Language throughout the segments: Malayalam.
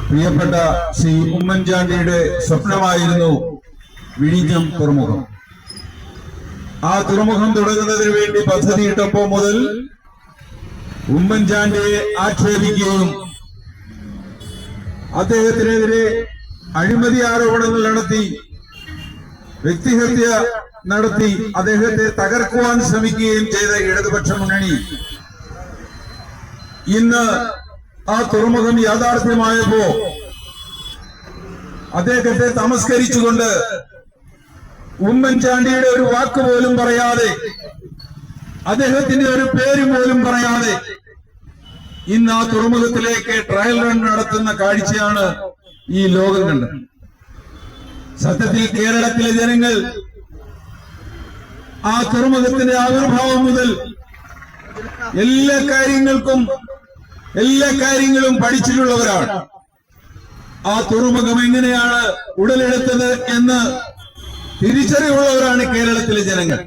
പ്രിയപ്പെട്ട ശ്രീ ഉമ്മൻചാണ്ടിയുടെ സ്വപ്നമായിരുന്നു വിഴിഞ്ഞം തുറമുഖം. ആ തുറമുഖം തുടങ്ങുന്നതിന് വേണ്ടി പദ്ധതിയിട്ടപ്പോൾ മുതൽ ഉമ്മൻചാണ്ടിയെ ആക്ഷേപിക്കുകയും അദ്ദേഹത്തിനെതിരെ അഴിമതി ആരോപണങ്ങൾ നടത്തി വ്യക്തിഹത്യ നടത്തി അദ്ദേഹത്തെ തകർക്കുവാൻ ശ്രമിക്കുകയും ചെയ്ത ഇടതുപക്ഷ മുന്നണി ഇന്ന് ആ തുറമുഖം യാഥാർത്ഥ്യമായപ്പോ അദ്ദേഹത്തെ തമസ്കരിച്ചുകൊണ്ട് ഉമ്മൻചാണ്ടിയുടെ ഒരു വാക്ക് പോലും പറയാതെ, അദ്ദേഹത്തിന്റെ ഒരു പേര് പോലും പറയാതെ ഇന്ന് ആ തുറമുഖത്തിലേക്ക് ട്രയൽ റൺ നടത്തുന്ന കാഴ്ചയാണ് ഈ ലോകം കണ്ടത്. സത്യത്തിൽ കേരളത്തിലെ ജനങ്ങൾ ആ തുറമുഖത്തിന്റെ ആവിർഭാവം മുതൽ എല്ലാ കാര്യങ്ങളും പഠിച്ചിട്ടുള്ളവരാണ്. ആ തുറമുഖം എങ്ങനെയാണ് ഉടലെടുത്തത് എന്ന് തിരിച്ചറിവുള്ളവരാണ് കേരളത്തിലെ ജനങ്ങൾ.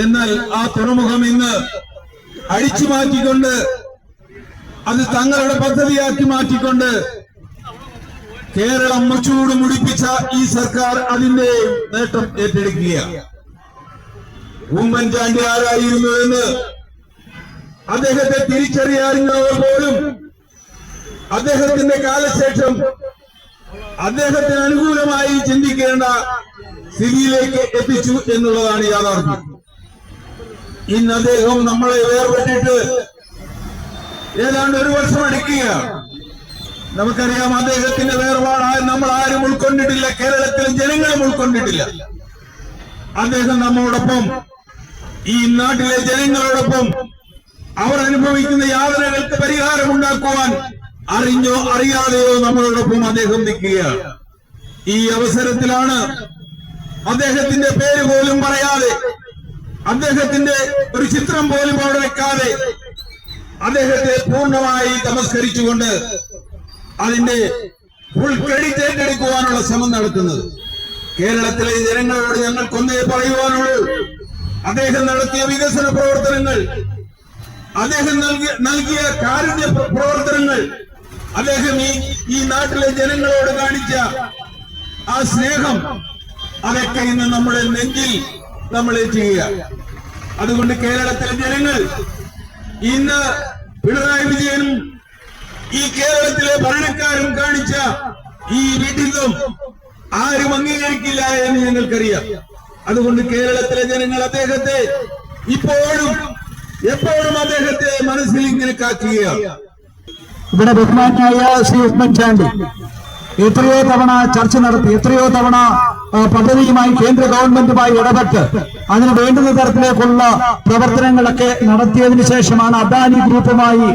എന്നാൽ ആ തുറമുഖം ഇന്ന് അടിച്ചു മാറ്റിക്കൊണ്ട്, അത് തങ്ങളുടെ പദ്ധതിയാക്കി മാറ്റിക്കൊണ്ട് കേരളം മുച്ചൂട് മുടിപ്പിച്ച ഈ സർക്കാർ അതിന്റെ നേട്ടം ഏറ്റെടുക്കുകയാണ്. ഉമ്മൻചാണ്ടി ആരായിരുന്നു എന്ന് അദ്ദേഹത്തെ തിരിച്ചറിയാവുന്നവർ പോലും അദ്ദേഹത്തിന്റെ കാലശേഷം അദ്ദേഹത്തിന് അനുകൂലമായി ചിന്തിക്കേണ്ട സ്ഥിതിയിലേക്ക് എത്തിച്ചു എന്നുള്ളതാണ് യാഥാർത്ഥ്യം. ഇന്ന് അദ്ദേഹം നമ്മളെ വേർപെട്ടിട്ട് ഏതാണ്ട് ഒരു വർഷം അടുക്കുകയാണ്. നമുക്കറിയാം, അദ്ദേഹത്തിന്റെ വേർപാട് നമ്മൾ ആരും ഉൾക്കൊണ്ടിട്ടില്ല, കേരളത്തിലെ ജനങ്ങളും ഉൾക്കൊണ്ടിട്ടില്ല. അദ്ദേഹം നമ്മോടൊപ്പം, ഈ നാട്ടിലെ ജനങ്ങളോടൊപ്പം അവർ അനുഭവിക്കുന്ന യാതനകൾക്ക് പരിഹാരമുണ്ടാക്കുവാൻ അറിഞ്ഞോ അറിയാതെയോ നമ്മളോടൊപ്പം അദ്ദേഹം നിൽക്കുകയാണ്. ഈ അവസരത്തിലാണ് അദ്ദേഹത്തിന്റെ പേര് പോലും പറയാതെ, അദ്ദേഹത്തിന്റെ ഒരു ചിത്രം പോലും അവിടെ വെക്കാതെ അദ്ദേഹത്തെ പൂർണ്ണമായി തമസ്കരിച്ചുകൊണ്ട് അതിന്റെ ഫുൾ ക്രെഡിറ്റ് ഏറ്റെടുക്കുവാനുള്ള ശ്രമം നടത്തുന്നത്. കേരളത്തിലെ ജനങ്ങളോട് ഞങ്ങൾക്കൊന്നേ പറയുവാനുള്ളൂ, അദ്ദേഹം നടത്തിയ വികസന പ്രവർത്തനങ്ങൾ, അദ്ദേഹം നൽകിയ കാരുണ്യ പ്രവർത്തനങ്ങൾ, അദ്ദേഹം ഈ നാട്ടിലെ ജനങ്ങളോട് കാണിച്ച ആ സ്നേഹം, അതൊക്കെ ഇന്ന് നമ്മുടെ നെഞ്ചിൽ നമ്മൾ ഏറ്റുക. അതുകൊണ്ട് കേരളത്തിലെ ജനങ്ങൾ ഇന്ന് പിണറായി വിജയനും ഈ കേരളത്തിലെ ഭരണക്കാരും കാണിച്ച ഈ വിഡിതം ആരും അംഗീകരിക്കില്ല എന്ന് ഞങ്ങൾക്കറിയാം. അതുകൊണ്ട് കേരളത്തിലെ ജനങ്ങൾ അദ്ദേഹത്തെ ഇപ്പോഴും എപ്പോഴും അദ്ദേഹത്തെ മനസ്സിൽ ഇങ്ങനെ കാക്കുകയാണ്. ഇവിടെ ബഹുമാനായ ശ്രീ ഉമ്മൻചാണ്ടി എത്രയോ തവണ ചർച്ച നടത്തി, എത്രയോ തവണ പദ്ധതിയുമായി കേന്ദ്ര ഗവൺമെന്റുമായി ഇടപെട്ട് അതിന് വേണ്ടുന്ന തരത്തിലേക്കുള്ള പ്രവർത്തനങ്ങളൊക്കെ നടത്തിയതിനു ശേഷമാണ് അദാനി ഗ്രൂപ്പുമായി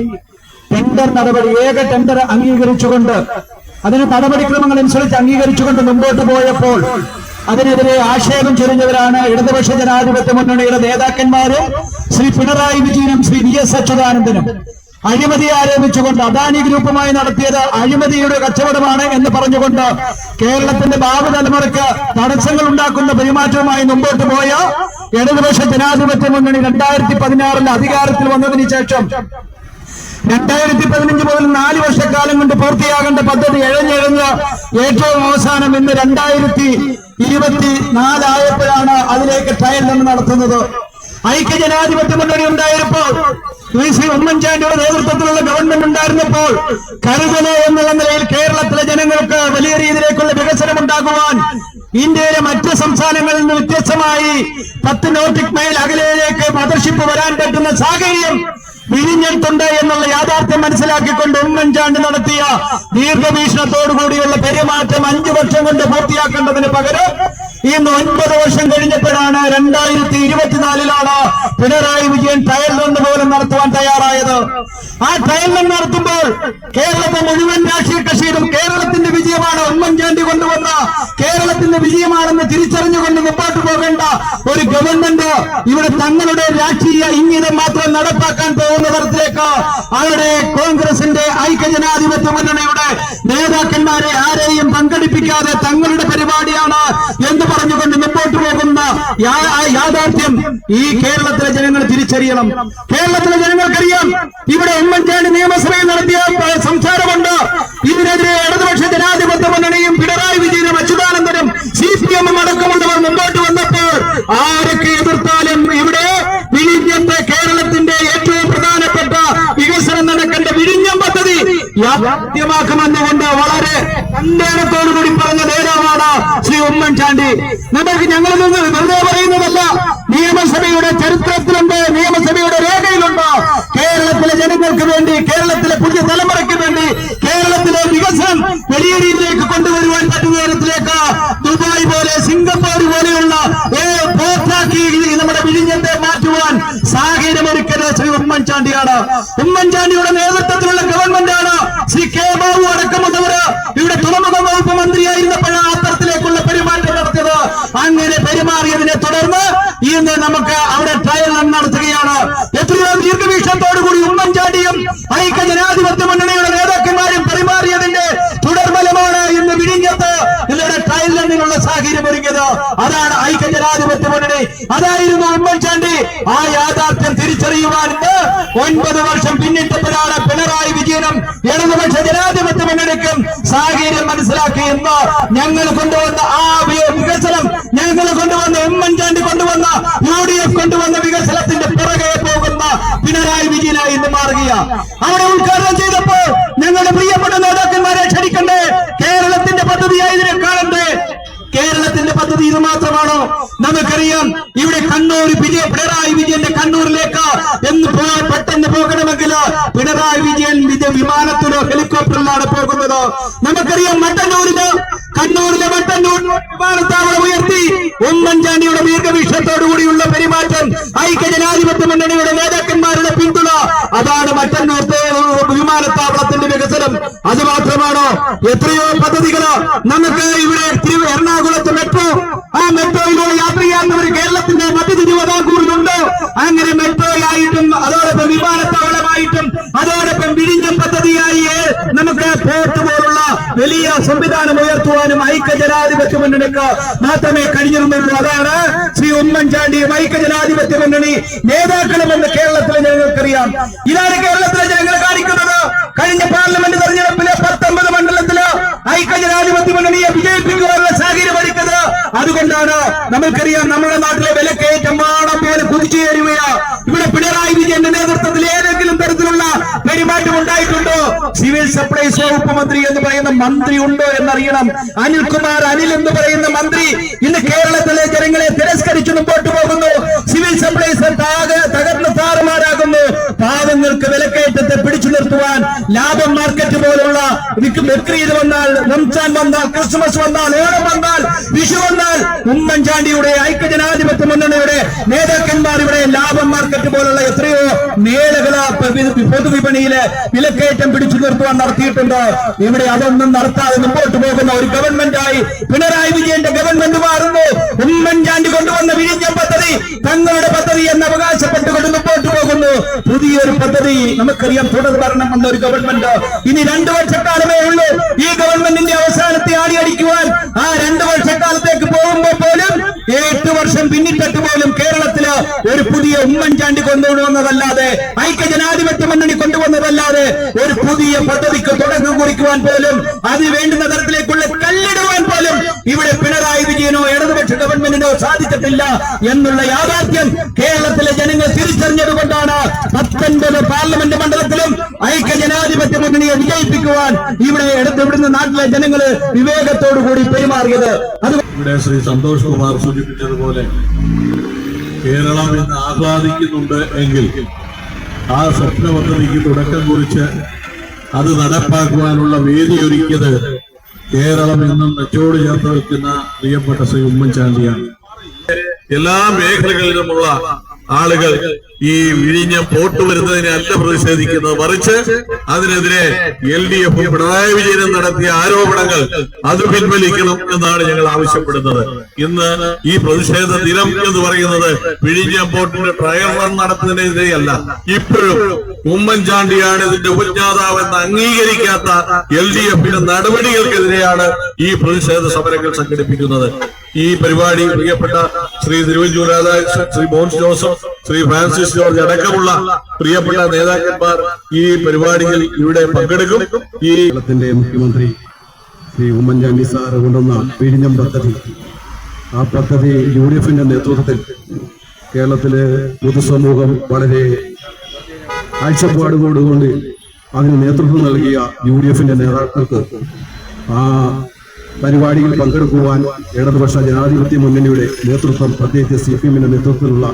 ടെൻഡർ നടപടി, ഏക ടെൻഡർ അംഗീകരിച്ചുകൊണ്ട്, അതിന് നടപടിക്രമങ്ങൾ അനുസരിച്ച് അംഗീകരിച്ചുകൊണ്ട് മുമ്പോട്ട് പോയപ്പോൾ അതിനെതിരെ ആക്ഷേപം ചൊരിഞ്ഞവരാണ് ഇടതുപക്ഷ ജനാധിപത്യ മുന്നണിയുടെ നേതാക്കന്മാരും ശ്രീ പിണറായി വിജയനും ശ്രീ VS അച്യുതാനന്ദനും. അഴിമതി ആരോപിച്ചുകൊണ്ട് അദാനി ഗ്രൂപ്പുമായി നടത്തിയത് അഴിമതിയുടെ കച്ചവടമാണ് എന്ന് പറഞ്ഞുകൊണ്ട് കേരളത്തിന്റെ ഭാവി തലമുറയ്ക്ക് തടസ്സങ്ങൾ ഉണ്ടാക്കുന്ന പെരുമാറ്റവുമായി മുമ്പോട്ട് പോയ ഇടതുപക്ഷ ജനാധിപത്യ മുന്നണി 2016 അധികാരത്തിൽ വന്നതിന് ശേഷം 2015 മുതൽ 4 വർഷക്കാലം കൊണ്ട് പൂർത്തിയാകേണ്ട പദ്ധതി എഴഞ്ഞെഴഞ്ഞ് ഏറ്റവും അവസാനം ഇന്ന് 2024 ആയപ്പോഴാണ് അതിലേക്ക് ട്രയൽ റൺ നടത്തുന്നത്. ഐക്യജനാധിപത്യ മുന്നണി ഉണ്ടായിരുന്നപ്പോൾ, ശ്രീ ഉമ്മൻചാണ്ടിയുടെ നേതൃത്വത്തിലുള്ള ഗവൺമെന്റ് ഉണ്ടായിരുന്നപ്പോൾ കരുതല് എന്നുള്ള നിലയിൽ കേരളത്തിലെ ജനങ്ങൾക്ക് വലിയ രീതിയിലേക്കുള്ള വികസനം ഉണ്ടാകുവാൻ ഇന്ത്യയിലെ മറ്റ് സംസ്ഥാനങ്ങളിൽ നിന്ന് വ്യത്യസ്തമായി 10 നോട്ടിക് മൈൽ അകലെയിലേക്ക് മദർഷിപ്പ് വരാൻ പറ്റുന്ന സാഹചര്യം വിഴിഞ്ഞിട്ടുണ്ട് എന്നുള്ള യാഥാർത്ഥ്യം മനസ്സിലാക്കിക്കൊണ്ട് ഉമ്മൻചാണ്ടി നടത്തിയ ദീർഘവീക്ഷണത്തോടുകൂടിയുള്ള പെരുമാറ്റം 5 വർഷം കൊണ്ട് പൂർത്തിയാക്കേണ്ടതിന് പകരം ഇന്ന് 9 വർഷം കഴിഞ്ഞപ്പോഴാണ് 2024 പിണറായി വിജയൻ ട്രയൽ റൺ പോലും നടത്തുവാൻ തയ്യാറായത്. ആ ട്രയൽ റൺ നടത്തുമ്പോൾ കേരളത്തെ മുഴുവൻ രാഷ്ട്രീയ കക്ഷിയിലും കേരളത്തിന്റെ വിജയമാണ്, ഉമ്മൻചാണ്ടി കൊണ്ടുവന്ന കേരളത്തിന്റെ വിജയമാണെന്ന് തിരിച്ചറിഞ്ഞുകൊണ്ട് മുമ്പോട്ട് പോകേണ്ട ഒരു ഗവൺമെന്റ് ഇവിടെ തങ്ങളുടെ രാഷ്ട്രീയ ഇംഗിതം മാത്രം നടപ്പാക്കാൻ പോകുന്ന തരത്തിലേക്ക് അവരുടെ കോൺഗ്രസിന്റെ ഐക്യജനാധിപത്യ മുന്നണിയുടെ നേതാക്കന്മാരെ ആരെയും പങ്കെടുപ്പിക്കാതെ തങ്ങളുടെ പരിപാടിയാണ് എന്ന് പറഞ്ഞുകൊണ്ട് മുമ്പോട്ട് പോകുന്ന യാഥാർത്ഥ്യം ഈ കേരളത്തിലെ ജനങ്ങൾ തിരിച്ചറിയണം. കേരളത്തിലെ ജനങ്ങൾക്കറിയാം, ഇവിടെ ഉമ്മൻചാണ്ടി നിയമസഭയിൽ നടത്തിയ സംസാരമുണ്ട്. ഇതിനെതിരെ യാഥാർത്ഥ്യമാക്കുമെന്നുകൊണ്ട് വളരെ സന്ദേഹത്തോടുകൂടി പറഞ്ഞ നേതാവാണ് ശ്രീ ഉമ്മൻചാണ്ടി. നമുക്ക് ഞങ്ങളിൽ നിന്ന് വെറുതെ പറയുന്നതല്ല, നിയമസഭയുടെ ചരിത്രത്തിലുണ്ട്, നിയമസഭയുടെ രേഖയിലുണ്ട്. കേരളത്തിലെ ജനങ്ങൾക്ക് വേണ്ടി, കേരളത്തിലെ പുതിയ തലമുറയ്ക്ക് വേണ്ടി, കേരളത്തിലെ വികസനം വലിയ രീതിയിലേക്ക് കൊണ്ടുവരുവാൻ പറ്റുന്ന തരത്തിലേക്ക് ദുബായ് പോലെ, സിംഗപ്പൂർ പോലെയുള്ള പോർട്ടാക്കി നമ്മുടെ വിഴിഞ്ഞത്തെ മാറ്റുവാൻ സാഹചര്യമൊരുക്കിയത് ശ്രീ ഉമ്മൻചാണ്ടിയാണ്. ഉമ്മൻചാണ്ടിയുടെ നേതൃത്വത്തിലുള്ള ഗവൺമെന്റാണ് ശ്രീ കെ ബാബു അടക്കമുള്ളവർ ഇവിടെ തുറമുഖ വകുപ്പ് മന്ത്രിയായിരുന്നപ്പോഴാണ് അത്തരത്തിലേക്കുള്ള പെരുമാറ്റം നടത്തിയത്. അങ്ങനെ പെരുമാറിയതിനെ തുടർന്ന് ഇന്ന് നമുക്ക് അവിടെ ട്രയൽ റൺ നടത്തുകയാണ്. എത്രയോ ദീർഘവീക്ഷണത്തോടുകൂടി ഉമ്മൻചാണ്ടിയും ഐക്യ ജനാധിപത്യ മുന്നണിയുടെ നേതാക്കന്മാരും പെരുമാറിയതിന്റെ തുടർഫലമാണ് ഇന്ന് വിഴിഞ്ഞത്ത് ഇതിലൂടെ ട്രയൽ റണ്ണിനുള്ള സാഹചര്യം ഒരുങ്ങിയത്. അതാണ് ഐക്യ ജനാധിപത്യ മുന്നണി, അതായിരുന്നു ഉമ്മൻചാണ്ടി. ആ യാഥാർത്ഥ്യം തിരിച്ചറിയുവാൻ 9 വർഷം പിന്നിട്ടപ്പോഴാണ് പിണറായി വിജയനും ഇടതുപക്ഷ ജനാധിപത്യ മുന്നണിക്കും സാഹചര്യം മനസ്സിലാക്കി. ഇന്ന് ഞങ്ങൾ കൊണ്ടുവന്ന ആ വികസനം, ഞങ്ങൾ കൊണ്ടുവന്ന ഉമ്മൻചാണ്ടി കൊണ്ടുവന്ന UDF കൊണ്ടുവന്ന വികസനത്തിന്റെ പിറകെ പോകുന്ന പിണറായി വിജയനായി ഇന്ന് മാറുകയാണ്. അവിടെ ഉദ്ഘാടനം ചെയ്തപ്പോൾ ഞങ്ങളുടെ പ്രിയപ്പെട്ട നേതാക്കന്മാരെ ക്ഷണിക്കണ്ടേ? കേരളത്തിന്റെ പദ്ധതിയായി ഇതിനെ കാണണ്ടേ? കേരളത്തിന്റെ പദ്ധതി ഇത് മാത്രമാണോ? നമുക്കറിയാം, ഇവിടെ കണ്ണൂർ പിണറായി വിജയന്റെ കണ്ണൂരിലേക്ക് എന്ന് പെട്ടെന്ന് പോകണമെങ്കിൽ പിണറായി വിജയൻ വിമാനത്തിലോ ഹെലികോപ്റ്ററിലാണ് പോകുന്നത്. നമുക്കറിയാം, കണ്ണൂരിലെ മട്ടന്നൂർ വിമാനത്താവളം ഉയർത്തി ഉമ്മൻചാണ്ടിയുടെ ദീർഘവീക്ഷണത്തോടുകൂടിയുള്ള പെരുമാറ്റം, ഐക്യ ജനാധിപത്യ മുന്നണിയുടെ നേതാക്കന്മാരുടെ പിന്തുണ, അതാണ് മട്ടന്നൂർത്തെ വിമാനത്താവളത്തിന്റെ വികസനം. അത് മാത്രമാണോ? എത്രയോ പദ്ധതികള് നമുക്ക് ഇവിടെ എറണാകുളത്ത് മെട്രോ, ആ മെട്രോയിലൂടെ യാത്ര ചെയ്യാവുന്നവർ കേരളത്തിന്റെ മധ്യ തിരുവിതാംകൂറിലുണ്ട്. അങ്ങനെ മെട്രോയായിട്ടും അതോടൊപ്പം വിമാനത്താവളമായിട്ടും അതോടൊപ്പം വിഴിഞ്ഞം പദ്ധതിയായി നമുക്ക് പോർട്ട് പോലുള്ള വലിയ സംവിധാനം ഉയർത്തുവാനും ഐക്യ ജനാധിപത്യ മുന്നണിക്ക് മാത്രമേ കഴിഞ്ഞിരുന്നുള്ളൂ. അതാണ് ശ്രീ ഉമ്മൻചാണ്ടിയും ഐക്യ ജനാധിപത്യ മുന്നണി നേതാക്കളുമെന്ന് കേരളത്തിലെ ജനങ്ങൾക്കറിയാം. ഇതാണ് കേരളത്തിലെ ജനങ്ങൾ കാണിക്കുന്നത്. കഴിഞ്ഞ പാർലമെന്റ് തെരഞ്ഞെടുപ്പിലെ 19 മണ്ഡലത്തില് ഐക്യ ജനാധിപത്യ മുന്നണിയെ വിജയിപ്പിക്കുവാനുള്ള സാഹചര്യം ഒരുക്കുന്നത്. അതുകൊണ്ടാണ് നമുക്കറിയാം, നമ്മുടെ നാട്ടിലെ വിലക്കയറ്റം വാണം പോലെ കുതിച്ചുയരുകയാ. ഇവിടെ പിണറായി വിജയന്റെ നേതൃത്വത്തിൽ ഏതെങ്കിലും തരത്തിലുള്ള പെരുമാറ്റം ഉണ്ടായിട്ടുണ്ടോ? സിവിൽ സപ്ലൈസ് വകുപ്പ് മന്ത്രി എന്ന് പറയുന്ന മന്ത്രി ഉണ്ടോ എന്നറിയണം. അനിൽകുമാർ അനിൽ എന്ന് പറയുന്ന മന്ത്രി ഇന്ന് കേരളത്തിലെ ജനങ്ങളെ തിരസ്കരിച്ചു മുമ്പോട്ട് പോകുന്നു. സിവിൽ സപ്ലൈസ് തകർന്ന് താറുമാറാകുന്നു. പാവങ്ങൾക്ക് വിലക്കയറ്റത്തെ പിടിച്ചു നിർത്തുവാൻ ലാഭം മാർക്കറ്റ് പോലുള്ള വിക്രീത് വന്നാൽ, റംസാൻ വന്നാൽ, ക്രിസ്മസ് വന്നാൽ, ഓണം വന്നാൽ, വിഷു വന്നാൽ ഉമ്മൻചാണ്ടിയുടെ ഐക്യ ജനാധിപത്യ മുന്നണിയുടെ നേതാക്കന്മാർ ഇവിടെ ലാഭം മാർക്കറ്റ് പോലുള്ള എത്രയോ മേളകള് പൊതുവിപണിയിലെ വിലക്കയറ്റം പിടിച്ചു നിർത്തുവാൻ നടത്തിയിട്ടുണ്ട്. ഇവിടെ അതൊന്നും നടത്താതെ മുമ്പോട്ട് പോകുന്ന ഒരു ഗവൺമെന്റായി പിണറായി വിജയന്റെ ഗവൺമെന്റ് മാറുന്നു. ഉമ്മൻചാണ്ടി കൊണ്ടുവന്ന വിഴിഞ്ഞം പദ്ധതി തങ്ങളുടെ പദ്ധതി എന്ന് അവകാശപ്പെട്ടുകൊണ്ട് മുമ്പോട്ട് പോകുന്നു. പുതിയൊരു പദ്ധതി നമുക്കറിയാം, തുടർ ഭരണം വന്ന ഒരു ഗവൺമെന്റ്. ഇനി 2 വർഷക്കാലമേ ഉള്ളൂ ഈ ഗവൺമെന്റിന്റെ അവസാനത്തെ ആടിയടിക്കുവാൻ. ആ 2 വർഷക്കാലത്തേക്ക് പോകുമ്പോൾ പോലും 8 വർഷം പിന്നിട്ടിട്ട് പോലും കേരളത്തില് ഒരു പുതിയ ഉമ്മൻചാണ്ടി കൊണ്ടുവന്നതല്ലാതെ, ഐക്യ ജനാധിപത്യ മുന്നണി കൊണ്ടുവന്നതല്ലാതെ ഒരു പുതിയ പദ്ധതിക്ക് തുടക്കം കുറിക്കുവാൻ പോലും, അതിന് വേണ്ടുന്ന തരത്തിലേക്കുള്ള കല്ലിടുവാൻ പോലും ഇവിടെ പിണറായി വിജയനോ ഇടതുപക്ഷ ഗവൺമെന്റിനോ സാധിച്ചിട്ടില്ല എന്നുള്ള യാഥാർത്ഥ്യം കേരളത്തിലെ ജനങ്ങൾ തിരിച്ചറിഞ്ഞതുകൊണ്ടാണ് 19 പാർലമെന്റ് മണ്ഡലത്തിലും ഐക്യ ജനാധിപത്യ മുന്നണിയെ വിജയിപ്പിക്കുവാൻ ഇവിടുന്ന് നാട്ടിലെ ജനങ്ങള് വിവേകത്തോടുകൂടി പെരുമാറിയത്. ഇവിടെ ശ്രീ സന്തോഷ് കുമാർ സൂചിപ്പിച്ചതുപോലെ കേരളം ഇന്ന് ആഹ്ലാദിക്കുന്നുണ്ട് എങ്കിൽ ആ സ്വപ്ന പദ്ധതിക്ക് തുടക്കം കുറിച്ച് അത് നടപ്പാക്കുവാനുള്ള വേദിയൊരുക്കിയത് കേരളം ഇന്നും നെച്ചോട് ചേർത്ത് വെക്കുന്ന പ്രിയപ്പെട്ട ശ്രീ ഉമ്മൻചാണ്ടിയാണ്. എല്ലാ മേഖലകളിലുമുള്ള ആളുകൾ ഈ വിഴിഞ്ഞം പോട്ട് വരുന്നതിനെ അല്ല പ്രതിഷേധിക്കുന്നത്, മറിച്ച് അതിനെതിരെ LDF പിണറായി വിജയനും നടത്തിയ ആരോപണങ്ങൾ അത് പിൻവലിക്കണം എന്നാണ് ഞങ്ങൾ ആവശ്യപ്പെടുന്നത്. ഇന്ന് ഈ പ്രതിഷേധ ദിനം എന്ന് പറയുന്നത് വിഴിഞ്ഞം പോർട്ടിന്റെ ട്രയൽ റൺ നടത്തുന്നതിനെതിരെയല്ല, ഇപ്പോഴും ഉമ്മൻചാണ്ടിയാണ് ഇതിന്റെ ഉപജ്ഞാതാവെന്ന് അംഗീകരിക്കാത്ത LDFന്റെ നടപടികൾക്കെതിരെയാണ് ഈ പ്രതിഷേധ സമരങ്ങൾ സംഘടിപ്പിക്കുന്നത്. ഈ പരിപാടി പ്രിയപ്പെട്ട Shri Thiruvanchoor Radhakrishnan, Shri Mons Joseph, Shri Francis George അടക്കമുള്ള പ്രിയപ്പെട്ട നേതാക്കന്മാർ ഈ പരിപാടിയിൽ ഇവിടെ പങ്കെടുക്കും. ഈ കേരളത്തിന്റെ മുഖ്യമന്ത്രി ശ്രീ ഉമ്മൻചാണ്ടി സാറ് കൊണ്ടുവന്ന വിഴിഞ്ഞം പദ്ധതി, ആ പദ്ധതി UDFന്റെ നേതൃത്വത്തിൽ കേരളത്തിലെ പൊതുസമൂഹം വളരെ കാഴ്ചപ്പാടുകൊണ്ടുകൊണ്ട് അതിന് നേതൃത്വം നൽകിയ UDF-ന്റെ നേതാക്കൾക്ക് ആ പരിപാടിയിൽ പങ്കെടുക്കുവാൻ ഇടതുപക്ഷ ജനാധിപത്യ മുന്നണിയുടെ നേതൃത്വം, പ്രത്യേകിച്ച് CPM-ന്റെ നേതൃത്വത്തിലുള്ള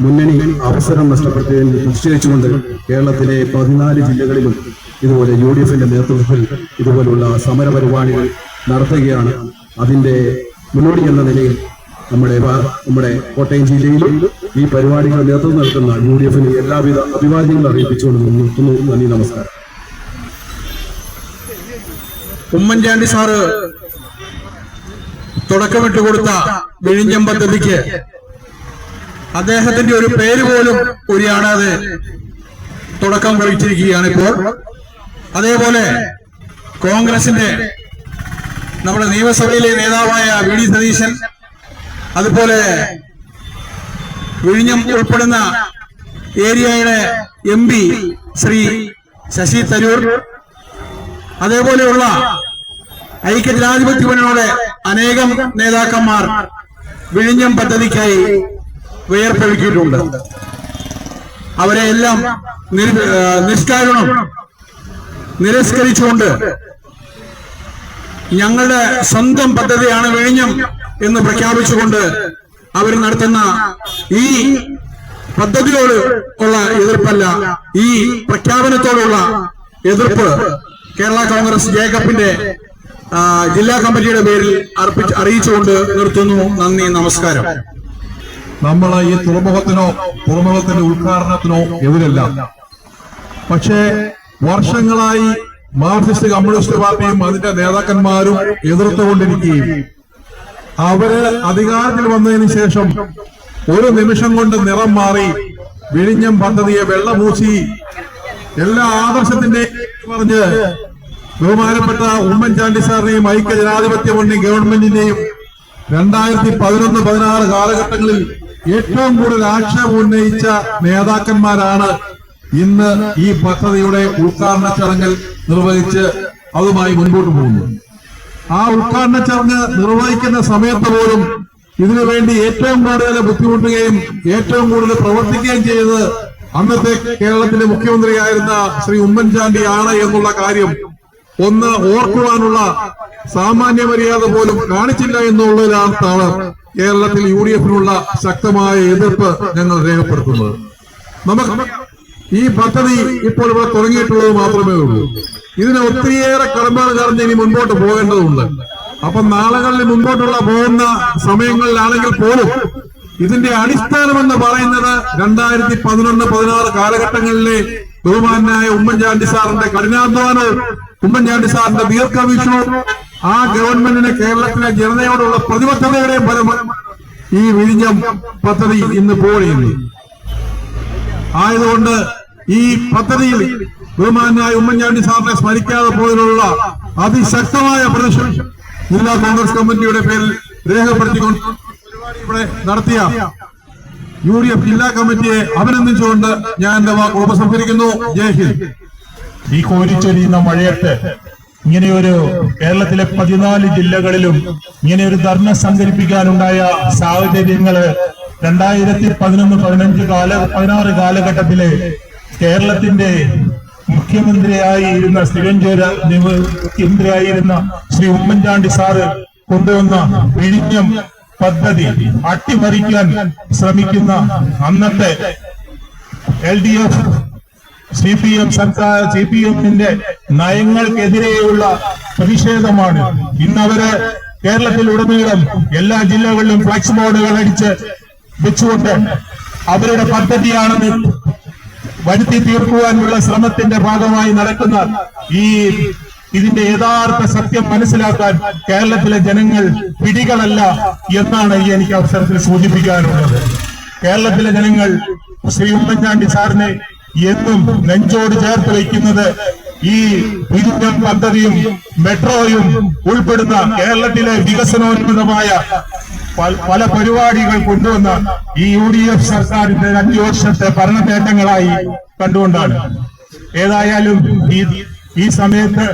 മുന്നണി അവസരം നഷ്ടപ്പെട്ടതിൽ പ്രതിഷേധിച്ചുകൊണ്ട് കേരളത്തിലെ 14 ജില്ലകളിലും ഇതുപോലെ UDF-ന്റെ നേതൃത്വത്തിൽ ഇതുപോലുള്ള സമര പരിപാടികൾ നടത്തുകയാണ്. അതിന്റെ മുന്നോടി എന്ന നിലയിൽ നമ്മുടെ കോട്ടയം ജില്ലയിലും ഈ പരിപാടികൾ നേതൃത്വം നൽകുന്ന UDF-ന് എല്ലാവിധ അഭിവാദ്യങ്ങൾ അറിയിപ്പിച്ചുകൊണ്ട് നിർത്തുന്നു. നന്ദി, നമസ്കാരം. ഉമ്മൻചാണ്ടി സാറ് തുടക്കമിട്ട് കൊടുത്ത വിഴിഞ്ഞം പദ്ധതിക്ക് അദ്ദേഹത്തിന്റെ ഒരു പേര് പോലും ഉരിയാടാതെ തുടക്കം കുറിച്ചിരിക്കുകയാണ് ഇപ്പോൾ. അതേപോലെ കോൺഗ്രസിന്റെ നമ്മുടെ നിയമസഭയിലെ നേതാവായ VD സതീശൻ, അതുപോലെ വിഴിഞ്ഞം ഉൾപ്പെടുന്ന ഏരിയയുടെ MP ശ്രീ ശശി തരൂർ, അതേപോലെയുള്ള ഐക്യജനാധിപത്യ മുന്നണിയുടെ അനേകം നേതാക്കന്മാർ വിഴിഞ്ഞം പദ്ധതിക്കായി വിയർപ്പൊഴുക്കിയിട്ടുണ്ട്. അവരെ എല്ലാം നിഷ്കാരണം നിരസ്കരിച്ചുകൊണ്ട് ഞങ്ങളുടെ സ്വന്തം പദ്ധതിയാണ് വിഴിഞ്ഞം എന്ന് പ്രഖ്യാപിച്ചുകൊണ്ട് അവർ നടത്തുന്ന ഈ പദ്ധതിയോട് ഉള്ള എതിർപ്പല്ല, ഈ പ്രഖ്യാപനത്തോടുള്ള എതിർപ്പ് കേരള കോൺഗ്രസ് ജേക്കബിന്റെ ജില്ലാ കമ്മിറ്റിയുടെ പേരിൽ അറിയിച്ചുകൊണ്ട് നിർത്തുന്നു. നന്ദി, നമസ്കാരം. നമ്മൾ ഈ തുറമുഖത്തിന്റെ ഉദ്ഘാടനത്തിനോ എതിരല്ല. പക്ഷേ വർഷങ്ങളായി മാർക്സിസ്റ്റ് കമ്മ്യൂണിസ്റ്റ് പാർട്ടിയും അതിന്റെ നേതാക്കന്മാരും എതിർത്തുകൊണ്ടിരിക്കുകയും അവര് അധികാരത്തിൽ വന്നതിന് ശേഷം ഒരു നിമിഷം കൊണ്ട് നിറം മാറി വിഴിഞ്ഞം പദ്ധതിയെ വെള്ളപൂശി എല്ലാ ആദർശത്തിന്റെയും പറഞ്ഞ് ബഹുമാനപ്പെട്ട ഉമ്മൻചാണ്ടി സാറിനെയും ഐക്യജനാധിപത്യ മുന്നണി ഗവൺമെന്റിന്റെയും 2011-16 കാലഘട്ടങ്ങളിൽ ഏറ്റവും കൂടുതൽ ആക്ഷേപം ഉന്നയിച്ച നേതാക്കന്മാരാണ് ഇന്ന് ഈ പദ്ധതിയുടെ ഉദ്ഘാടന ചടങ്ങിൽ നിർവഹിച്ച് അതുമായി മുൻപോട്ട് പോകുന്നു. ആ ഉദ്ഘാടന ചടങ്ങ് നിർവഹിക്കുന്ന സമയത്ത് പോലും ഇതിനുവേണ്ടി ഏറ്റവും കൂടുതൽ ബുദ്ധിമുട്ടുകയും ഏറ്റവും കൂടുതൽ പ്രവർത്തിക്കുകയും ചെയ്തത് അന്നത്തെ കേരളത്തിലെ മുഖ്യമന്ത്രിയായിരുന്ന ശ്രീ ഉമ്മൻചാണ്ടിയാണ് എന്നുള്ള കാര്യം ഒന്ന് ഓർക്കുവാനുള്ള സാമാന്യ മര്യാദ പോലും കാണിച്ചില്ല എന്നുള്ളതിലാണ് കേരളത്തിൽ UDF-നുള്ള ശക്തമായ എതിർപ്പ് ഞങ്ങൾ രേഖപ്പെടുത്തുന്നത്. നമുക്ക് ഈ പദ്ധതി ഇപ്പോൾ ഇവിടെ തുടങ്ങിയിട്ടുള്ളത് മാത്രമേ ഉള്ളൂ. ഇതിന് ഒത്തിരിയേറെ കടമ്പകൾ കടന്ന് ഇനി മുൻപോട്ട് പോകേണ്ടതുണ്ട്. അപ്പൊ നാളുകളിൽ മുൻപോട്ടുള്ള പോകുന്ന സമയങ്ങളിലാണെങ്കിൽ പോലും ഇതിന്റെ അടിസ്ഥാനമെന്ന് പറയുന്നത് 2011-16 കാലഘട്ടങ്ങളിലെ ബഹുമാനായ ഉമ്മൻചാണ്ടി സാറിന്റെ കഠിനാധ്വാനവും ഉമ്മൻചാണ്ടി സാറിന്റെ ദീർഘവീക്ഷണവും ആ ഗവൺമെന്റിന് കേരളത്തിലെ ജനതയോടുള്ള പ്രതിബദ്ധതയുടെയും ഫലമായി ഈ വിഴിഞ്ഞം പദ്ധതി ഇന്ന് പോവുകയുന്നു. ആയതുകൊണ്ട് ഈ പദ്ധതിയിൽ ബഹുമാനായ ഉമ്മൻചാണ്ടി സാറിനെ സ്മരിക്കാതെ പോയതിലുള്ള അതിശക്തമായ പ്രതിഷേധം ജില്ലാ കോൺഗ്രസ് കമ്മിറ്റിയുടെ പേരിൽ രേഖപ്പെടുത്തിക്കൊണ്ട് ഇവിടെ നടത്തിയ UDF ജില്ലാ കമ്മിറ്റിയെ അഭിനന്ദിച്ചുകൊണ്ട് ഞാൻ എന്റെ വാക്ക് ഉപസംഹരിക്കുന്നു. ജയ് ഹിന്ദ്. ഈ കോരിച്ചൊരിയുന്ന മഴയത്ത് ഇങ്ങനെയൊരു കേരളത്തിലെ 14 ജില്ലകളിലും ഇങ്ങനെയൊരു ധർണ സംഘടിപ്പിക്കാനുണ്ടായ സാഹചര്യങ്ങള് 2011-16 കാലഘട്ടത്തില് കേരളത്തിന്റെ മുഖ്യമന്ത്രിയായിരുന്ന മുഖ്യമന്ത്രിയായിരുന്ന ശ്രീ ഉമ്മൻചാണ്ടി സാറ് കൊണ്ടുവന്ന വിഴിഞ്ഞം പദ്ധതി അട്ടിമറിക്കാൻ ശ്രമിക്കുന്ന അന്നത്തെ LDF CPM സർക്കാർ CPM-ന്റെ നയങ്ങൾക്കെതിരെയുള്ള പ്രതിഷേധമാണ് ഇന്നവര് കേരളത്തിലുടനീളം എല്ലാ ജില്ലകളിലും ഫ്ലക്സ് ബോർഡുകൾ അടിച്ച് വെച്ചുകൊണ്ട് അവരുടെ പദ്ധതിയാണെന്ന് വരുത്തി തീർക്കുവാനുള്ള ശ്രമത്തിന്റെ ഭാഗമായി നടക്കുന്ന ഇതിന്റെ യഥാർത്ഥ സത്യം മനസ്സിലാക്കാൻ കേരളത്തിലെ ജനങ്ങൾ പിടികളല്ല എന്നാണ് എനിക്ക് അവസരത്തിൽ സൂചിപ്പിക്കാനുള്ളത്. കേരളത്തിലെ ജനങ്ങൾ ശ്രീ ഉമ്മൻചാണ്ടി സാറിനെ എന്നും നെഞ്ചോട് ചേർത്ത് വയ്ക്കുന്നത് ഈ വിഴിഞ്ഞം പദ്ധതിയും മെട്രോയും ഉൾപ്പെടുന്ന കേരളത്തിലെ വികസനോന്മുഖമായ പല പരിപാടികൾ കൊണ്ടുവന്ന ഈ UDF സർക്കാരിന്റെ 5 വർഷത്തെ ഭരണ നേട്ടങ്ങളായി കണ്ടുകൊണ്ടാണ്. ഏതായാലും ഈ സമയത്ത്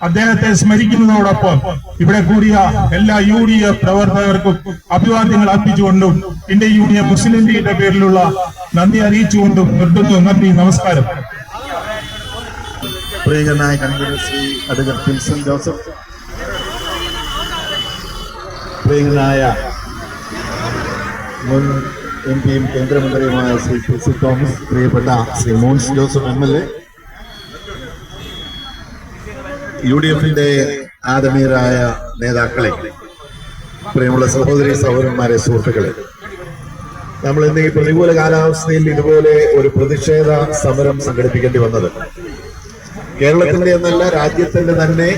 അദ്ദേഹത്തെ സ്മരിക്കുന്നതോടൊപ്പം ഇവിടെ കൂടിയ എല്ലാ UDF പ്രവർത്തകർക്കും അഭിവാദ്യങ്ങൾ അർപ്പിച്ചുകൊണ്ടും ഇന്ത്യൻ യൂണിയൻ മുസ്ലിം ലീഗിന്റെ പേരിലുള്ള നന്ദി അറിയിച്ചുകൊണ്ടും നിർത്തുന്നു. നന്ദി, നമസ്കാരം. പ്രിയങ്കരനായ convener Shri advocate Wilson Joseph, പ്രിയങ്കരനായ മുൻ എംപിയും കേന്ദ്രമന്ത്രിയുമായ ശ്രീ പി.സി. തോമസ്, പ്രിയപ്പെട്ട ശ്രീ മോൻസ് ജോസഫ് MLA, UDF-ന്റെ ആദരണീയരായ നേതാക്കളെ, പ്രിയമുള്ള സഹോദരി സഹോദരന്മാരെ, സുഹൃത്തുക്കളെ, നമ്മൾ ഇന്ന് ഈ പ്രതികൂല കാലാവസ്ഥയിൽ ഇതുപോലെ ഒരു പ്രതിഷേധ സമരം സംഘടിപ്പിക്കേണ്ടി വന്നത് കേരളത്തിന്റെ എന്നല്ല രാജ്യത്തിന്റെ തന്നെ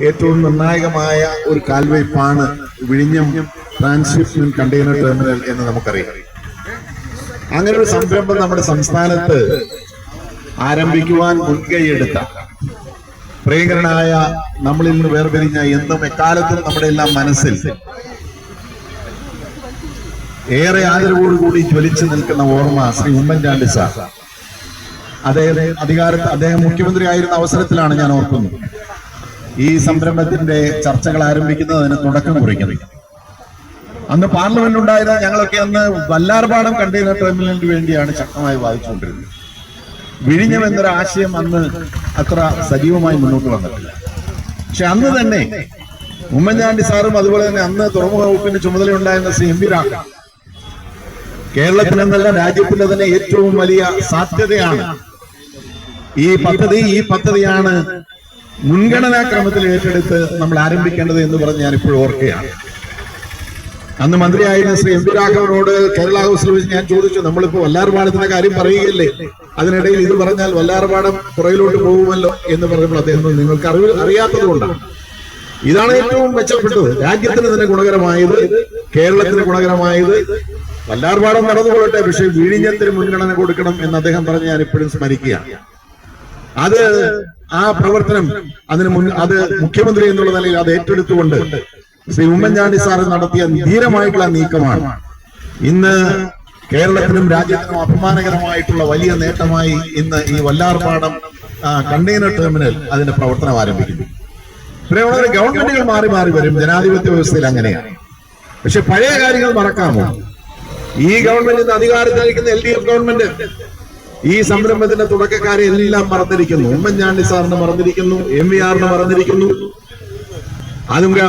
ഏറ്റവും നിർണായകമായ ഒരു കാൽവയ്പാണ് വിഴിഞ്ഞം ട്രാൻസ്ഷിപ്മെന്റ് കണ്ടെയ്നർ ടെർമിനൽ എന്ന് നമുക്കറിയാം. അങ്ങനെ ഒരു സംരംഭം നമ്മുടെ സംസ്ഥാനത്ത് ആരംഭിക്കുവാൻ മുൻകൈയെടുത്ത പ്രിയങ്കരനായ നമ്മളിൽ നിന്ന് വേർപിരിഞ്ഞ എന്നും എക്കാലത്തും നമ്മുടെ എല്ലാം മനസ്സിൽ ഏറെ ആദരവോടുകൂടി ജ്വലിച്ചു നിൽക്കുന്ന ഓർമ്മ ശ്രീ ഉമ്മൻചാണ്ടി സാർ. അദ്ദേഹം മുഖ്യമന്ത്രി ആയിരുന്ന അവസരത്തിലാണ് ഞാൻ ഓർക്കുന്നത് ഈ സംരംഭത്തിന്റെ ചർച്ചകൾ ആരംഭിക്കുന്നതിന് തുടക്കം കുറിക്കുന്നത്. അന്ന് പാർലമെന്റ് ഉണ്ടായിരുന്ന ഞങ്ങളൊക്കെ അന്ന് വല്ലാർപാടം കണ്ടെയ്നർ ടെർമിനലിന് വേണ്ടിയാണ് ശക്തമായി വാദിച്ചുകൊണ്ടിരുന്നത്. വിഴിഞ്ഞം എന്നൊരു ആശയം അന്ന് അത്ര സജീവമായി മുന്നോട്ട് വന്നിട്ടില്ല. പക്ഷെ അന്ന് തന്നെ ഉമ്മൻചാണ്ടി സാറും അതുപോലെ തന്നെ അന്ന് തുറമുഖ വകുപ്പിന്റെ ചുമതലയുണ്ടായിരുന്ന ശ്രീ എം.വി. രാഘവൻ കേരളത്തിലെന്നല്ല രാജ്യത്തിന്റെ തന്നെ ഏറ്റവും വലിയ സാധ്യതയാണ് ഈ പദ്ധതിയാണ് മുൻഗണനാക്രമത്തിൽ ഏറ്റെടുത്ത് നമ്മൾ ആരംഭിക്കേണ്ടത് എന്ന് പറഞ്ഞ് ഞാൻ ഇപ്പോഴും ഓർക്കുകയാണ്. അന്ന് മന്ത്രിയായിരുന്ന ശ്രീ എം.വി. രാഘവനോട് കേരള ഹൗസിൽ വെച്ച് ഞാൻ ചോദിച്ചു, നമ്മളിപ്പോ വല്ലാർപാടത്തിന്റെ കാര്യം പറയുകയല്ലേ, അതിനിടയിൽ ഇത് പറഞ്ഞാൽ വല്ലാർപാടം പുറയിലോട്ട് പോകുമല്ലോ എന്ന് പറഞ്ഞപ്പോൾ അദ്ദേഹം നിങ്ങൾക്ക് അറിയാത്തത് കൊണ്ടാണ്. ഇതാണ് ഏറ്റവും മെച്ചപ്പെട്ടത്, രാജ്യത്തിന് തന്നെ ഗുണകരമായത്, കേരളത്തിന് ഗുണകരമായത്. വല്ലാർപാടം നടന്നുകൊള്ളട്ടെ, പക്ഷെ വിഴിഞ്ഞത്തിന് മുൻഗണന കൊടുക്കണം എന്ന് അദ്ദേഹം പറഞ്ഞ് ഞാൻ ഇപ്പോഴും സ്മരിക്കുകയാണ്. അത് ആ പ്രവർത്തനം അത് മുഖ്യമന്ത്രി എന്നുള്ള നിലയിൽ അത് ഏറ്റെടുത്തുകൊണ്ട് ശ്രീ ഉമ്മൻചാണ്ടി സാർ നടത്തിയ ധീരമായിട്ടുള്ള നീക്കമാണ് ഇന്ന് കേരളത്തിനും രാജ്യത്തിനും അഭിമാനകരമായിട്ടുള്ള വലിയ നേട്ടമായി ഇന്ന് ഈ വല്ലാർപാടം കണ്ടെയ്നർ ടെർമിനൽ അതിന്റെ പ്രവർത്തനം ആരംഭിക്കുന്നു. ഇവിടെ ഗവൺമെന്റുകൾ മാറി മാറി വരും, ജനാധിപത്യ വ്യവസ്ഥയിൽ അങ്ങനെയാണ്. പക്ഷെ പഴയ കാര്യങ്ങൾ മറക്കാമോ? ഈ ഗവൺമെന്റിന്റെ അധികാരത്തിലിരിക്കുന്ന LDF ഗവൺമെന്റ് ഈ സംരംഭത്തിന്റെ തുടക്കക്കാരെ എല്ലാം മറന്നിരിക്കുന്നു. ഉമ്മൻചാണ്ടി സാറിന് മറന്നിരിക്കുന്നു, MVR മറന്നിരിക്കുന്നു.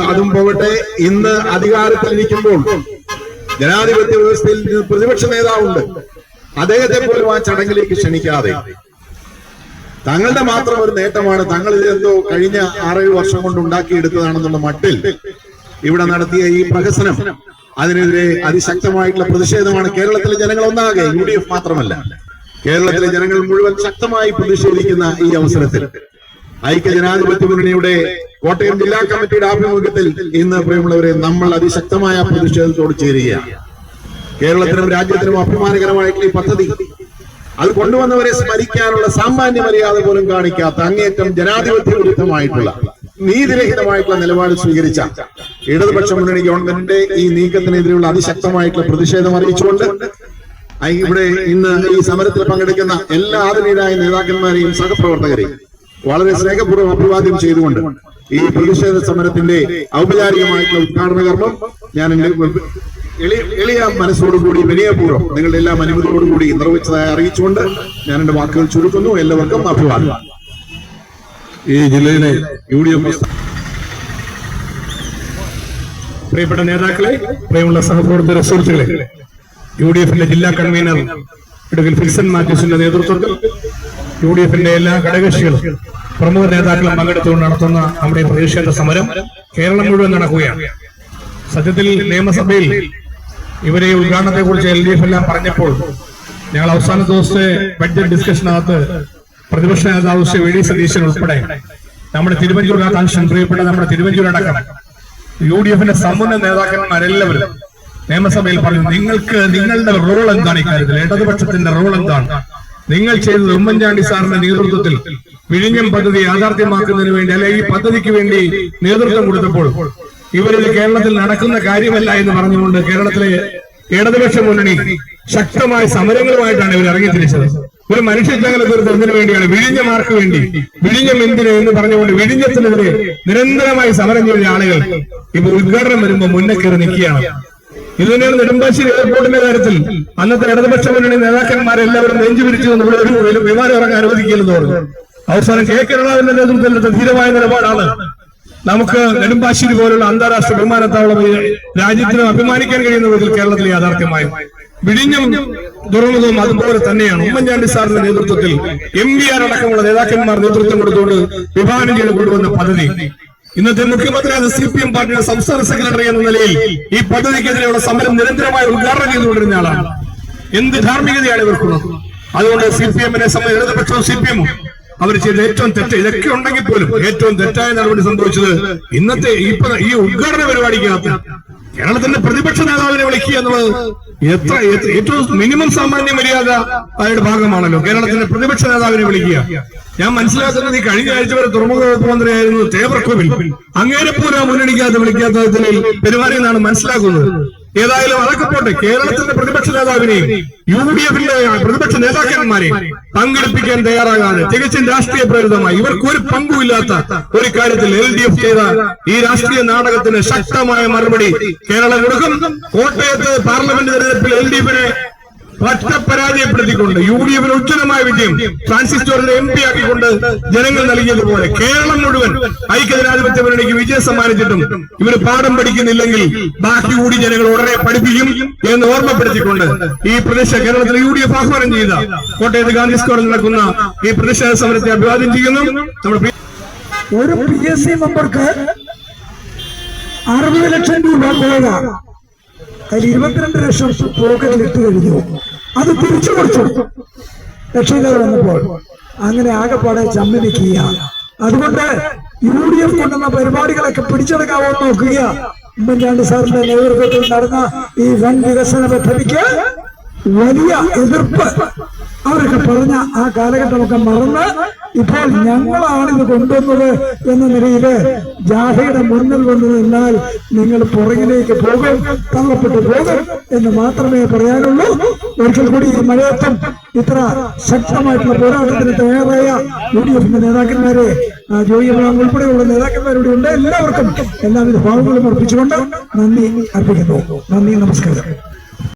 അതും പോകട്ടെ, ഇന്ന് അധികാരത്തിലിരിക്കുമ്പോൾ ജനാധിപത്യ വ്യവസ്ഥയിൽ പ്രതിപക്ഷ നേതാവുണ്ട്, അദ്ദേഹത്തെ പോലും ആ ചടങ്ങിലേക്ക് ക്ഷണിക്കാതെ തങ്ങളുടെ മാത്രം ഒരു നേട്ടമാണ്, തങ്ങൾ ഇതെന്തോ കഴിഞ്ഞ 6-7 വർഷം കൊണ്ട് ഉണ്ടാക്കിയെടുത്തതാണെന്നുള്ള മട്ടിൽ ഇവിടെ നടത്തിയ ഈ പ്രഹസനം, അതിനെതിരെ അതിശക്തമായിട്ടുള്ള പ്രതിഷേധമാണ് കേരളത്തിലെ ജനങ്ങൾ ഒന്നാകെ, UDF മാത്രമല്ല, കേരളത്തിലെ ജനങ്ങൾ മുഴുവൻ ശക്തമായി പ്രതിഷേധിക്കുന്ന ഈ അവസരത്തിൽ ഐക്യജനാധിപത്യ മുന്നണിയുടെ കോട്ടയം ജില്ലാ കമ്മിറ്റിയുടെ ആഭിമുഖ്യത്തിൽ ഇന്ന് പ്രിയമുള്ളവരെ നമ്മൾ അതിശക്തമായ പ്രതിഷേധത്തോട് ചേരുകയാണ്. കേരളത്തിനും രാജ്യത്തിനും അഭിമാനകരമായിട്ടുള്ള ഈ പദ്ധതി അത് കൊണ്ടുവന്നവരെ സ്മരിക്കാനുള്ള സാമാന്യ മര്യാദ പോലും കാണിക്കാത്ത അങ്ങേറ്റം ജനാധിപത്യ വിരുദ്ധമായിട്ടുള്ള നീതിരഹിതമായിട്ടുള്ള നിലപാട് സ്വീകരിച്ച ഇടതുപക്ഷ മുന്നണി ഗവൺമെന്റിന്റെ ഈ നീക്കത്തിനെതിരെയുള്ള അതിശക്തമായിട്ടുള്ള പ്രതിഷേധം അറിയിച്ചുകൊണ്ട് ഇവിടെ ഇന്ന് ഈ സമരത്തിൽ പങ്കെടുക്കുന്ന എല്ലാ ആദരണീയരായ നേതാക്കന്മാരെയും സഹപ്രവർത്തകരെയും വളരെ സ്നേഹപൂർവ്വം അഭിവാദ്യം ചെയ്തുകൊണ്ട് ഈ പ്രതിഷേധ സമരത്തിന്റെ ഔപചാരികമായിട്ടുള്ള ഉദ്ഘാടന കർമ്മം ഞാൻ എളിയ മനസ്സോടുകൂടി വിനയപൂർവ്വം നിങ്ങളുടെ എല്ലാ അനുമതിയോടുകൂടി നിർവഹിച്ചതായി അറിയിച്ചുകൊണ്ട് ഞാൻ എന്റെ വാക്കുകൾ ചുരുക്കുന്നു. എല്ലാവർക്കും അഭിവാദ്യം. ഈ ജില്ലയിലെ UDF പ്രിയപ്പെട്ട നേതാക്കളെ, പ്രിയമുള്ള സഹപ്രവർത്തക സുഹൃത്തുക്കളെ, UDF-ന്റെ ജില്ലാ കൺവീനർ അഡ്വക്കേറ്റ് വിൽസൺ മാത്യൂസിന്റെ നേതൃത്വത്തിൽ UDF-ന്റെ എല്ലാ ഘടകകക്ഷികളും പ്രമുഖ നേതാക്കളും പങ്കെടുത്തുകൊണ്ട് നടത്തുന്ന നമ്മുടെ പ്രതിഷേധ സമരം കേരളം മുഴുവൻ നടക്കുകയാണ്. സത്യത്തിൽ നിയമസഭയിൽ ഇവരെ ഉദ്ഘാടനത്തെ കുറിച്ച് LDF എല്ലാം പറഞ്ഞപ്പോൾ ഞങ്ങൾ അവസാന ദിവസത്തെ ബഡ്ജറ്റ് ഡിസ്കഷനകത്ത് പ്രതിപക്ഷ നേതാവ് ശ്രീ വി.ഡി. സതീശൻ ഉൾപ്പെടെ നമ്മുടെ തിരുവഞ്ചൂർ ആകാംക്ഷൻ പ്രിയപ്പെട്ട നമ്മുടെ തിരുവഞ്ചൂർ അടക്കം UDF-ന്റെ സമുന്നത നേതാക്കന്മാരെല്ലാവരും നിയമസഭയിൽ പറഞ്ഞു, നിങ്ങളുടെ റോൾ എന്താണ് ഇക്കാര്യത്തിൽ, ഇടതുപക്ഷത്തിന്റെ റോൾ എന്താണ്, നിങ്ങൾ ചെയ്തത് ഉമ്മൻചാണ്ടി സാറിന്റെ നേതൃത്വത്തിൽ വിഴിഞ്ഞം പദ്ധതി യാഥാർത്ഥ്യമാക്കുന്നതിന് വേണ്ടി അല്ലെങ്കിൽ ഈ പദ്ധതിക്ക് വേണ്ടി നേതൃത്വം കൊടുത്തപ്പോൾ ഇവരിൽ കേരളത്തിൽ നടക്കുന്ന കാര്യമല്ല എന്ന് പറഞ്ഞുകൊണ്ട് കേരളത്തിലെ ഇടതുപക്ഷ മുന്നണി ശക്തമായ സമരങ്ങളുമായിട്ടാണ് ഇവർ ഇറങ്ങിത്തിരിച്ചത്. ഒരു മനുഷ്യചങ്ങല തീർത്തതിനു വേണ്ടിയാണ്, വിഴിഞ്ഞമാർക്ക് വേണ്ടി, വിഴിഞ്ഞം എന്തിന് എന്ന് പറഞ്ഞുകൊണ്ട് വിഴിഞ്ഞത്തിനെതിരെ നിരന്തരമായി സമരം ചെയ്ത ആളുകൾ ഇപ്പൊ ഉദ്ഘാടനം വരുമ്പോൾ മുന്നേ കയറി നിൽക്കുകയാണ്. ഇത് തന്നെയാണ് നെടുമ്പാശ്ശേരി എയർപോർട്ടിന്റെ കാര്യത്തിൽ അന്നത്തെ ഇടതുപക്ഷ മുന്നണി നേതാക്കന്മാരെല്ലാവരും നെഞ്ചു പിരിച്ചു ഒരു വിമാനം ഇറങ്ങാൻ അനുവദിക്കില്ലെന്ന് പറഞ്ഞു. അവസാനം കെ കേരളാവിന്റെ നേതൃത്വത്തിൽ ധീരമായ നിലപാടാണ് നമുക്ക് നെടുമ്പാശ്ശേരി പോലുള്ള അന്താരാഷ്ട്ര വിമാനത്താവളം രാജ്യത്തിന് അഭിമാനിക്കാൻ കഴിയുന്ന വിധത്തിൽ കേരളത്തിലെ യാഥാർത്ഥ്യമായി. വിഴിഞ്ഞം തുറമുഖവും അതുപോലെ തന്നെയാണ്. ഉമ്മൻചാണ്ടി സാറിന്റെ നേതൃത്വത്തിൽ MBR അടക്കമുള്ള നേതാക്കന്മാർ നേതൃത്വം കൊടുത്തുകൊണ്ട് വിഭാവനം ചെയ്ത് കൊണ്ടുവന്ന പദ്ധതി ഇന്നത്തെ മുഖ്യമന്ത്രിയായ CPM പാർട്ടിയുടെ സംസ്ഥാന സെക്രട്ടറി എന്ന നിലയിൽ ഈ പദ്ധതിക്കെതിരെയുള്ള സമരം നിരന്തരമായി ഉദ്ഘാടനം ചെയ്തുകൊണ്ടിരുന്ന ആളാണ്. എന്ത് ധാർമ്മികതയാണ് ഇവർക്കുള്ളത്? അതുകൊണ്ട് CPM-നെ സംബന്ധിച്ച് ഇടതുപക്ഷവും CPM-ഉം അവർ ചെയ്ത ഏറ്റവും തെറ്റ് ഇതൊക്കെ ഉണ്ടെങ്കിൽ പോലും ഏറ്റവും തെറ്റായ നടപടി സംഭവിച്ചത് ഇന്നത്തെ ഈ ഉദ്ഘാടന പരിപാടിക്കകത്ത് കേരളത്തിന്റെ പ്രതിപക്ഷ നേതാവിനെ വിളിക്കുക എന്നുള്ളത് ഏറ്റവും മിനിമം സാമാന്യ മര്യാദയുടെ ഭാഗമാണല്ലോ. കേരളത്തിന്റെ പ്രതിപക്ഷ നേതാവിനെ വിളിക്കുക. ഞാൻ മനസ്സിലാക്കുന്നത് ഈ കഴിഞ്ഞ ആഴ്ച വരെ തുറമുഖ വകുപ്പ് മന്ത്രിയായിരുന്നു തേവർക്കോവിൽ. അങ്ങേരെ പോലും വിളിക്കാത്തതിൽ പെരുമാറിയെന്നാണ് മനസ്സിലാക്കുന്നത്. ഏതായാലും അതൊക്കെ പോട്ടെ, കേരളത്തിന്റെ പ്രതിപക്ഷ നേതാവിനെയും UDF-ന്റെ പ്രതിപക്ഷ നേതാക്കന്മാരെയും പങ്കെടുപ്പിക്കാൻ തയ്യാറാകാതെ തികച്ചും രാഷ്ട്രീയ പ്രേരിതമായി ഇവർക്ക് ഒരു പങ്കുമില്ലാത്ത ഒരു കാര്യത്തിൽ LDF ചെയ്ത ഈ രാഷ്ട്രീയ നാടകത്തിന് ശക്തമായ മറുപടി കേരളം കൊടുക്കും. കോട്ടയത്ത് പാർലമെന്റ് തെരഞ്ഞെടുപ്പിൽ LDF-നെ പരാജയപ്പെടുത്തിക്കൊണ്ട് UDF-ന് ഉജ്ജ്വലമായ വിജയം ട്രാൻസിസ്റ്റോറിന്റെ MP ആക്കിക്കൊണ്ട് ജനങ്ങൾ നൽകിയതുപോലെ കേരളം മുഴുവൻ ഐക്യജനാധിപത്യ മുന്നണിക്ക് വിജയം സമ്മാനിച്ചിട്ടും ഇവർ പാഠം പഠിക്കുന്നില്ലെങ്കിൽ ബാക്കി കൂടി ജനങ്ങൾ ഉടനെ പഠിപ്പിക്കും എന്ന് ഓർമ്മപ്പെടുത്തിക്കൊണ്ട് ഈ കേരളത്തിലെ UDF ആഹ്വാനം ചെയ്ത കോട്ടയത്ത് ഗാന്ധി സ്ക്വയറിൽ നടക്കുന്ന ഈ പ്രതിഷേധ സമരത്തെ അഭിവാദ്യം ചെയ്യുന്നു. ഒരു PSC മെമ്പർക്ക് 60 ലക്ഷം രൂപ പോക, അതിൽ 22 ലക്ഷം പോക്കറ്റിലിട്ട് കഴിഞ്ഞു. അത് തിരിച്ചു കൊടുത്തു രക്ഷകർ വന്നപ്പോൾ. അങ്ങനെ ആകെപ്പാടെ ചമ്മി നിൽക്കുക. അതുകൊണ്ട് UDF കൊണ്ടുവന്ന പരിപാടികളൊക്കെ പിടിച്ചെടുക്കാവോ നോക്കുക. ഉമ്മൻചാണ്ടി സാറിന്റെ നേതൃത്വത്തിൽ നടന്ന ഈ വൻ വികസന പദ്ധതിക്ക് വലിയ എതിർപ്പ് അവരൊക്കെ പറഞ്ഞ ആ കാലഘട്ടമൊക്കെ മറന്ന് ഇപ്പോൾ ഞങ്ങളാണിത് കൊണ്ടുവന്നത് എന്ന നിലയില് ജാഥയുടെ മുന്നിൽ വന്നു നിന്നാൽ നിങ്ങൾ പുറകിലേക്ക് പോകും, തള്ളപ്പെട്ടു പോകും എന്ന് മാത്രമേ പറയാനുള്ളൂ. ഒരിക്കൽ കൂടി ഈ മഴയത്തും ഇത്ര ശക്തമായിട്ടുള്ള പോരാട്ടത്തിന് തയ്യാറായ UDF-ന്റെ നേതാക്കന്മാരെ, ജോയി അബ്രഹാം ഉൾപ്പെടെയുള്ള നേതാക്കന്മാരുടെ ഉണ്ട്. എല്ലാവർക്കും എല്ലാവിധ ഭാവങ്ങളും അർപ്പിച്ചുകൊണ്ട് നന്ദി അർപ്പിക്കുന്നു. നന്ദി, നമസ്കാരം.